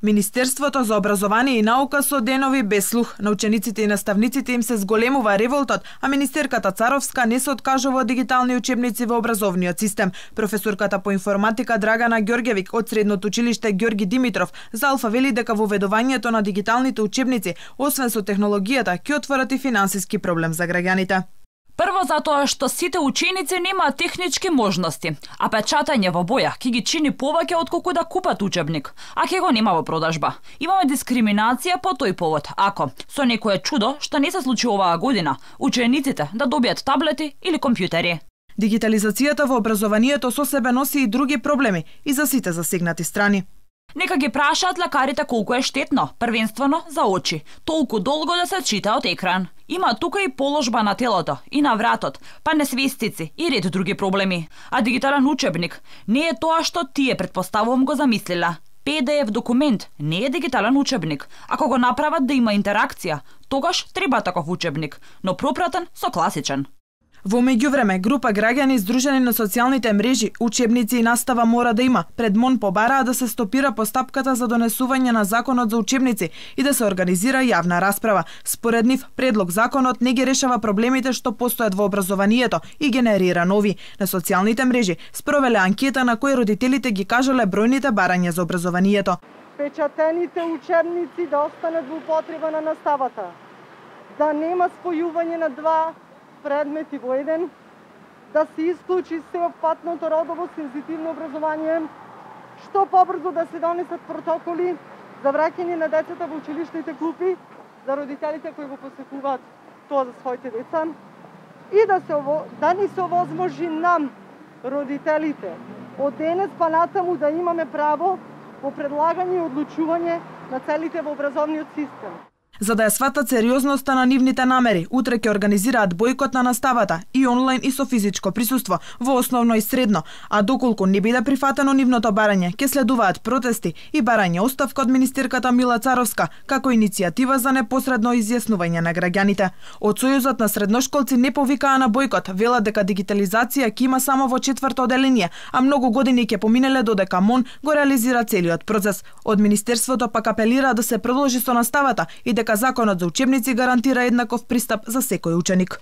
Министерството за образование и наука со денови без слух. На учениците и наставниците им се зголемува револтот, а министерката Царовска не се откажува од дигитални учебници во образовниот систем. Професорката по информатика Драгана Ѓорѓевик од Средното училиште Ѓорги Димитров за Алфа вели дека воведувањето на дигиталните учебници, освен со технологијата, ќе отворат и финансиски проблем за граѓаните. Прво затоа што сите ученици немаат технички можности, а печатање во боја ќе ги чини повеќе отколку да купат учебник, а ќе го нема во продажба. Имаме дискриминација по тој повод, ако со некое чудо што не се случи оваа година, учениците да добијат таблети или компјутери. Дигитализацијата во образованието со себе носи и други проблеми и за сите засегнати страни. Нека ги прашаат лекарите колку е штетно, првенствено за очи, толку долго да се чита од екран. Има тука и положба на телото и на вратот, па несвестици и ред други проблеми. А дигитален учебник не е тоа што тие предпоставувам го замислила. PDF документ не е дигитален учебник. Ако го направат да има интеракција, тогаш треба таков учебник, но пропратен со класичен. Во меѓувреме, група граѓани здружени на социјалните мрежи, учебници и настава мора да има. Пред МОН побараа да се стопира постапката за донесување на законот за учебници и да се организира јавна расправа. Според нив, предлог законот не ги решава проблемите што постојат во образованието и генерира нови. На социјалните мрежи спровеле анкета на кои родителите ги кажале бројните барања за образованието. Печатените учебници да останат во употреба на наставата, да нема спојување на два предмети во еден, да се исклучи сеопфатното родово сензитивно образование, што побрзо да се донесат протоколи за враќање на децата во училишните клупи, за родителите кои го посетуваат тоа за своите деца, и да ни се овозможи нам, родителите, од денес па натаму да имаме право во предлагање и одлучување на целите во образовниот систем. За да ја сватат сериозноста на нивните намери, утре ќе организираат бојкот на наставата и онлайн и со физичко присуство во основно и средно, а доколку не биде прифатено нивното барање, ќе следуваат протести и барање оставка од министерката Мила Царовска како иницијатива за непосредно изјаснување на граѓаните. Од Сојузот на средношколци не повикаа на бојкот, велат дека дигитализација ќе има само во 4-то оделение, а многу години ќе поминеле додека МОН го реализира целиот процес. Од министерството пак апелира да се продолжи со наставата и дека законот за учебници гарантира еднаков пристап за секој ученик.